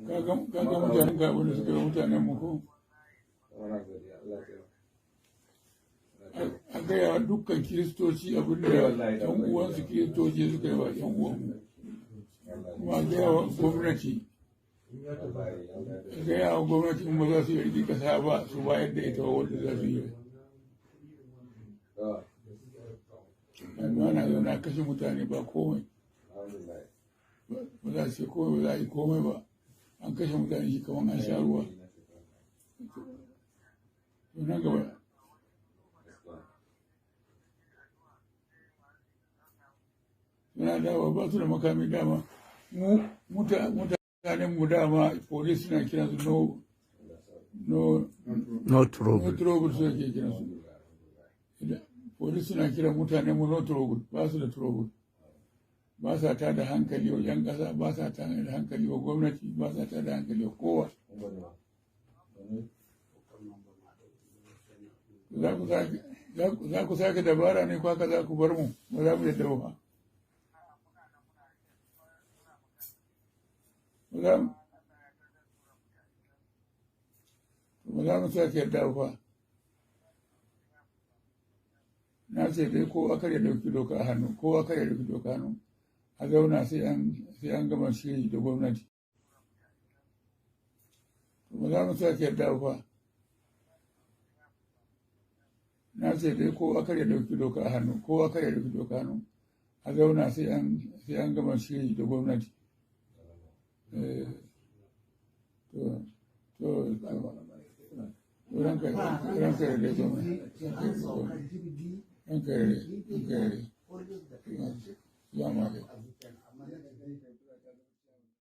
kaga mutanen ga wanda suka yi mutanen mu ko a gaya dukkan kiristoci abinda yan uwansu kiristoci suka yi wa yan uwanmu kuma a gaya wa gwamnati a gaya wa gwamnati kuma za su yi kasa ba su bayar da ita wanda za su yi amma na zo na kashe mutane ba komai ba za su ce komai ba za a yi komai ba an kashe mutane shi kamar an sha ruwa nan gaba suna dawa ba su da makami dama mutanen mu dama police suna kiran su no trouble su ke kiran su police suna kiran mutanen mu no trouble ba su da trouble ba sa ta da hankali wa yan ƙasa ba sa ta da hankali wa gwamnati ba sa ta da hankali wa kowa za ku sake dabara ne ko haka za ku bar mu ba za mu yadda ba ba za mu sake yadda ba na ce dai ko aka ya dauki doka a hannu ko aka ya dauki doka a hannu a zauna sai an gama shiri da gwamnati ba za mu sake yadda ba na ce dai ko aka ya dauki doka a hannu ko aka ya dauki doka a hannu a zauna sai an gama shiri da gwamnati ranka da dai gwamnati ranka da dai